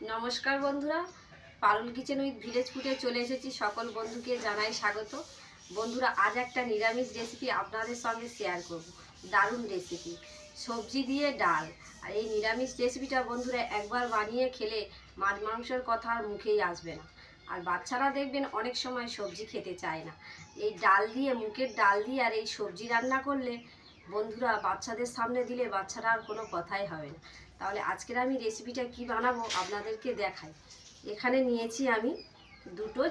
নমস্কার বন্ধুরা, পারুল kitchen with village ফুডে চলে এসেছি। সকল বন্ধুকে জানাই স্বাগত। বন্ধুরা, আজ একটা নিরামিষ রেসিপি আপনাদের সঙ্গে শেয়ার করব। দারুণ রেসিপি, সবজি দিয়ে ডাল। আর এই নিরামিষ রেসিপিটা বন্ধুরা একবার বানিয়ে খেলে মাছ মাংসের কথা আর মুখেই আসবে না। আর বাচ্চারা দেখবেন অনেক সময় সবজি খেতে চায় না। এই ডাল দিয়ে, মুগের ডাল দিয়ে আর এই সবজি রান্না করলে বন্ধুরা বাচ্চাদের সামনে দিলে বাচ্চারা আর কোনো কথাই হবে না। তাহলে আজকের আমি রেসিপিটা কি বানাবো আপনাদেরকে দেখাই। এখানে নিয়েছি আমি দুটো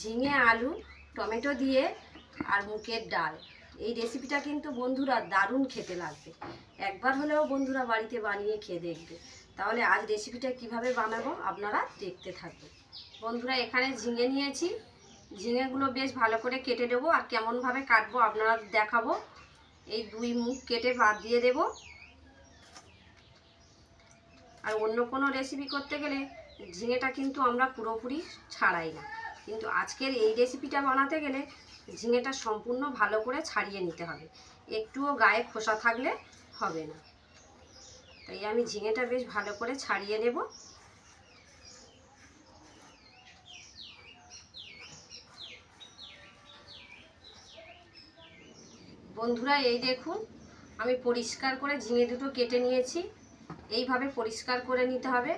ঝিঙে, আলু, টমেটো দিয়ে আর মুগের ডাল। এই রেসিপিটা কিন্তু বন্ধুরা দারুণ খেতে লাগবে। একবার হলেও বন্ধুরা বাড়িতে বানিয়ে খেয়ে দেখবে। তাহলে আজ রেসিপিটা কিভাবে বানাবো আপনারা দেখতে থাকবেন। বন্ধুরা, এখানে ঝিঙে নিয়েছি। ঝিঙেগুলো বেশ ভালো করে কেটে দেবো, আর কেমনভাবে কাটবো আপনারা দেখাবো। এই দুই মুখ কেটে বাদ দিয়ে দেবো। আর অন্য কোনো রেসিপি করতে গেলে ঝিঙেটা কিন্তু আমরা পুরোপুরি ছাড়াই না, কিন্তু আজকের এই রেসিপিটা বানাতে গেলে ঝিঙেটা সম্পূর্ণ ভালো করে ছাড়িয়ে নিতে হবে। একটুও গায়ে খোসা থাকলে হবে না। তাই আমি ঝিঙেটা বেশ ভালো করে ছাড়িয়ে নেব। বন্ধুরা, এই দেখুন আমি পরিষ্কার করে ঝিঙে দুটো কেটে নিয়েছি। এইভাবে পরিষ্কার করে নিতে হবে।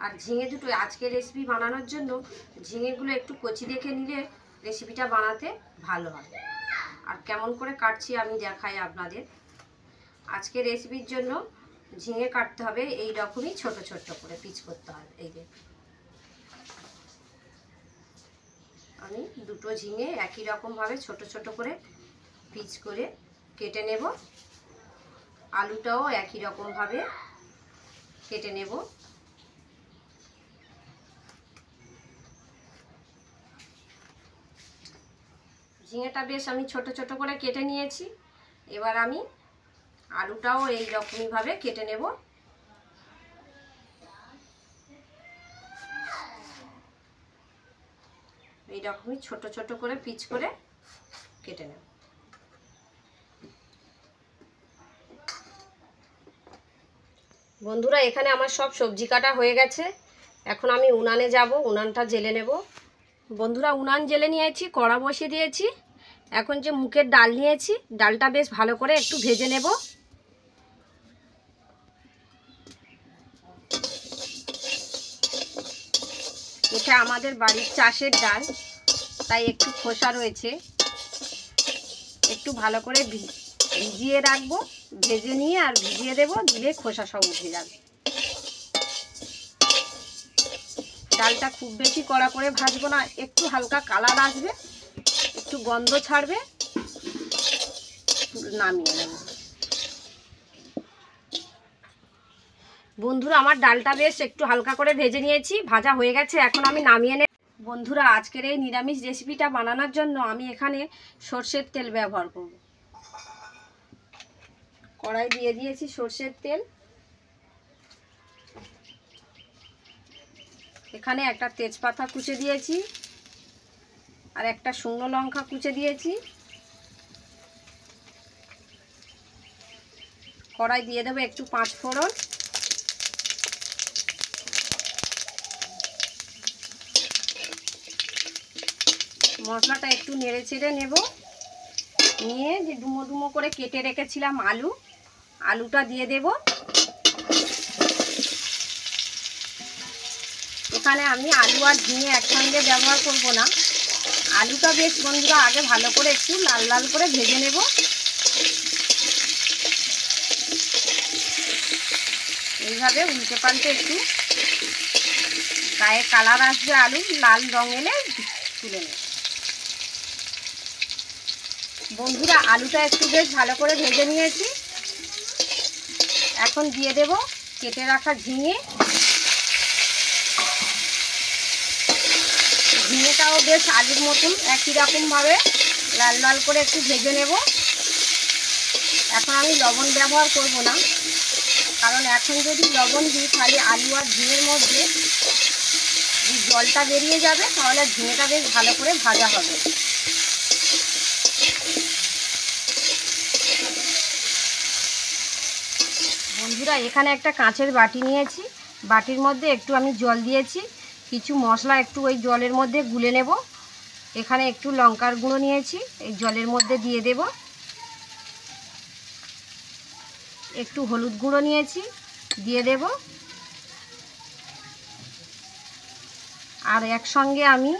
আর ঝিঙে দুটো আজকে রেসিপি বানানোর জন্য ঝিঙেগুলো একটু কচি দেখে নিলে রেসিপিটা বানাতে ভালো হয়। আর কেমন করে কাটছি আমি দেখাই আপনাদের। আজকে রেসিপির জন্য ঝিঙে কাটতে হবে এই রকমই ছোট ছোট করে পিস করতে হবে। এই যে আমি দুটো ঝিঙে একই রকমভাবে ছোট ছোট করে পিস করে কেটে নেব। আলুটাও একই রকমভাবে কেটে নেব। ঝিঙেটা বেশ আমি ছোট ছোট করে কেটে নিয়েছি। এবার আমি আলুটাও এই রকমইভাবে কেটে নেব। এই রকমই ছোট ছোট করে পিস করে কেটে নেব। বন্ধুরা, এখানে আমার সব সবজি কাটা হয়ে গেছে। এখন আমি উনানে যাব, উনানটা জেলে নেব। বন্ধুরা, উনান জেলে নিয়েছি, কড়া বসিয়ে দিয়েছি। এখন যে মুগের ডাল নিয়েছি, ডালটা বেশ ভালো করে একটু ভেজে নেব। এটা আমাদের বাড়ির চাষের ডাল, তাই একটু খোসা রয়েছে। একটু ভালো করে ভিজিয়ে রাখবো, ভেজে নিয়ে আর ভিজিয়ে দেবো, দিলে খোসা সব উঠে যাবে। ডালটা খুব বেশি কড়া করে ভাজবো না, একটু হালকা কালার আসবে, একটু গন্ধ ছাড়বে, নামিয়ে নেব। বন্ধুরা, আমার ডালটা বেশ একটু হালকা করে ভেজে নিয়েছি, ভাজা হয়ে গেছে। এখন আমি নামিয়ে নেব। বন্ধুরা, আজকের এই নিরামিষ রেসিপিটা বানানোর জন্য আমি এখানে সর্ষের তেল ব্যবহার করব। কড়াই দিয়ে দিয়েছি সর্ষের তেল। এখানে একটা তেজপাতা কুচে দিয়েছি আর একটা শুকনো লঙ্কা কুচে দিয়েছি। কড়াই দিয়ে দেবো একটু পাঁচ ফোড়ন। মশলাটা একটু নেড়ে চেড়ে নেব। নিয়ে যে ডুমো ডুমো করে কেটে রেখেছিলাম আলুটা দিয়ে দেব। এখানে আমি আলু আর ঝিঙে একসঙ্গে ব্যবহার করব না। আলুটা বেশ বন্ধুরা আগে ভালো করে একটু লাল লাল করে ভেজে নেব। এইভাবে উল্টে পাল্টে একটু গায়ে কালার আসবে, আলু লাল রং এলে তুলে নেব। বন্ধুরা, আলুটা একটু বেশ ভালো করে ভেজে নিয়েছি। এখন দিয়ে দেব কেটে রাখা ঝিঙেটাও বেশ আলুর মতন একই রকমভাবে লাল লাল করে একটু ভেজে নেব। এখন আমি লবণ ব্যবহার করব না, কারণ এখন যদি লবণ দিই তাহলে আলু আর ঝিঙের মধ্যে জলটা বেরিয়ে যাবে, তাহলে ঝিঙেটা বেশ ভালো করে ভাজা হবে। বন্ধুরা, এখানে একটা কাঁচের বাটি নিয়েছি, বাটির মধ্যে একটু আমি জল দিয়েছি, কিছু মশলা একটু ওই জলের মধ্যে গুলে নেব। এখানে একটু লঙ্কার গুঁড়ো নিয়েছি, এই জলের মধ্যে দিয়ে দেব। একটু হলুদ গুঁড়ো নিয়েছি, দিয়ে দেব। আর একসঙ্গে আমি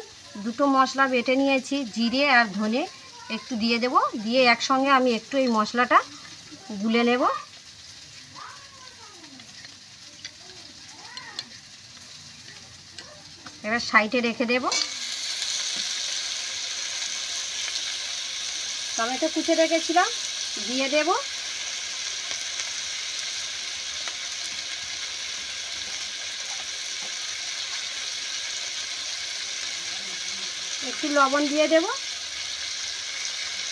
দুটো মশলা বেটে নিয়েছি, জিরে আর ধনে, একটু দিয়ে দেব। দিয়ে একসঙ্গে আমি একটু এই মশলাটা গুলে নেব। এবার সাইডে রেখে দেব। টমেটো কুচে রেখেছিলাম, দিয়ে দেব। একটু লবণ দিয়ে দেব।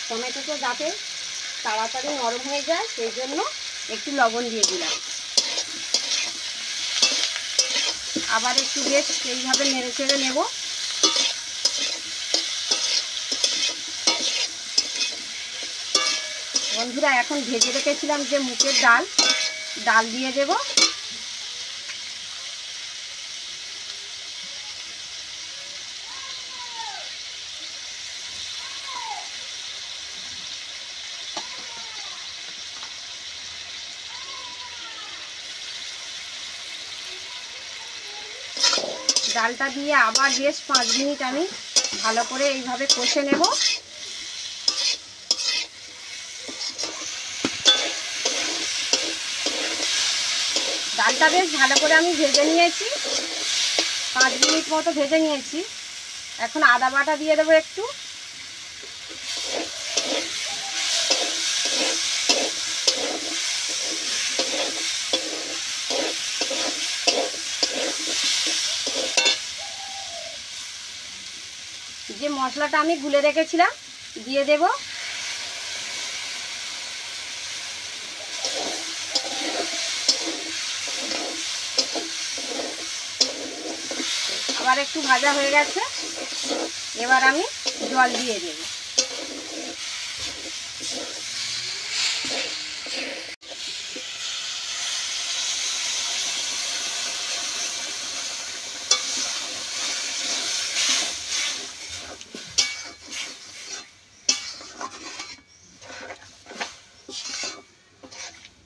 টমেটোটা যাতে তাড়াতাড়ি নরম হয়ে যায় সেই জন্য একটু লবণ দিয়ে দিলাম। আবার একটু বেশ এইভাবে নেড়ে চেড়ে নেব। বন্ধুরা এখন ভেজে রেখেছিলাম যে মুগের ডাল দিয়ে দেব। ডালটা দিয়ে আবার বেশ 5 মিনিট আমি ভালো করে এইভাবে কষে নেব। ডালটা বেশ ভালো করে আমি ভেজে নিয়েছি, 5 মিনিট মতো ভেজে নিয়েছি। এখন আদা বাটা দিয়ে দেবো একটু। যে মশলাটা আমি গুলে রেখেছিলাম দিয়ে দেব। আবার একটু ভাজা হয়ে গেছে, এবার আমি জল দিয়ে দেব।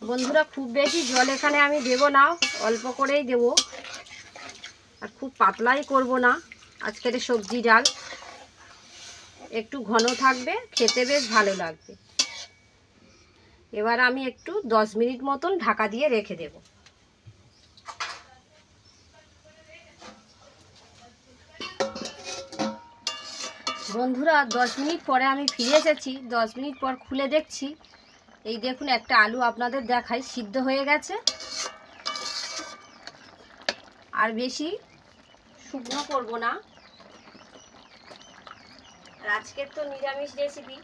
বন্ধুরা খুব বেশি জল এখানে আমি দেব না, অল্প করেই দেব। আর খুব পাতলাই করব না, আজকের সবজি ডাল একটু ঘন থাকবে, খেতে বেশ ভালো লাগবে। এবার আমি একটু 10 মিনিট মতন ঢাকা দিয়ে রেখে দেব। বন্ধুরা 10 মিনিট পরে আমি ফিরে এসেছি। 10 মিনিট পর খুলে দেখছি, এই দেখুন একটা আলু আপনাদের দেখাই, সিদ্ধ হয়ে গেছে। আর বেশি শুকনো করব না, আর আজকের তো নিরামিষ রেসিপি।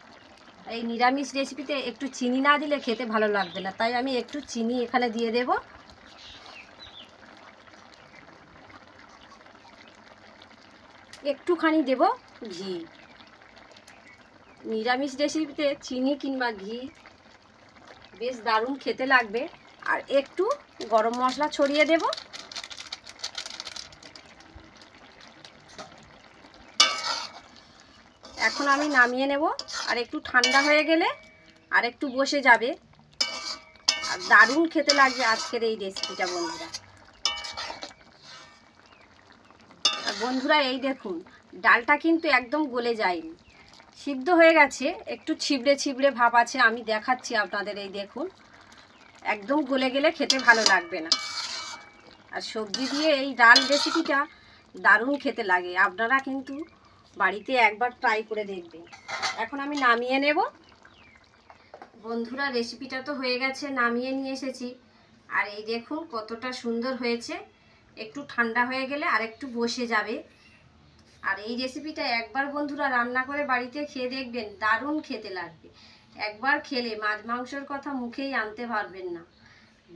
এই নিরামিষ রেসিপিতে একটু চিনি না দিলে খেতে ভালো লাগবে না, তাই আমি একটু চিনি এখানে দিয়ে দেব। একটুখানি দেব ঘি। নিরামিষ রেসিপিতে চিনি কিংবা ঘি বেশ দারুণ খেতে লাগবে। আর একটু গরম মশলা ছড়িয়ে দেব। এখন আমি নামিয়ে নেব। আর একটু ঠান্ডা হয়ে গেলে আর একটু বসে যাবে, আর দারুণ খেতে লাগবে আজকের এই রেসিপিটা বন্ধুরা। আর বন্ধুরা এই দেখুন ডালটা কিন্তু একদম গলে যায়নি, সিদ্ধ হয়ে গেছে, একটু ছিবড়ে ছিবড়ে ভাব আছে। আমি দেখাচ্ছি আপনাদের, এই দেখুন একদম গলে গেলে খেতে ভালো লাগবে না। আর সবজি দিয়ে এই ডাল রেসিপিটা দারুণ খেতে লাগে, আপনারা কিন্তু বাড়িতে একবার ট্রাই করে দেখবেন। এখন আমি নামিয়ে নেব। বন্ধুরা রেসিপিটা তো হয়ে গেছে, নামিয়ে নিয়ে এসেছি। আর এই দেখুন কতটা সুন্দর হয়েছে। একটু ঠান্ডা হয়ে গেলে আর একটু বসে যাবে। আর এই রেসিপিটা একবার বন্ধুরা রান্না করে বাড়িতে খেয়ে দেখবেন, দারুণ খেতে লাগবে। একবার খেলে মাছ মাংসর কথা মুখেই আনতে পারবেন না,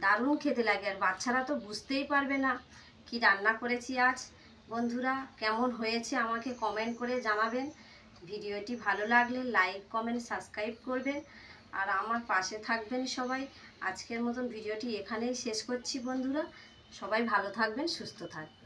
দারুণ খেতে লাগে। আর বাচ্চারা তো বুঝতেই পারবে না কি রান্না করেছি আজ। বন্ধুরা কেমন হয়েছে আমাকে কমেন্ট করে জানাবেন। ভিডিওটি ভালো লাগলে লাইক কমেন্ট সাবস্ক্রাইব করবেন, আর আমার পাশে থাকবেন সবাই। আজকের মতন ভিডিওটি এখানেই শেষ করছি বন্ধুরা। সবাই ভালো থাকবেন, সুস্থ থাকবেন।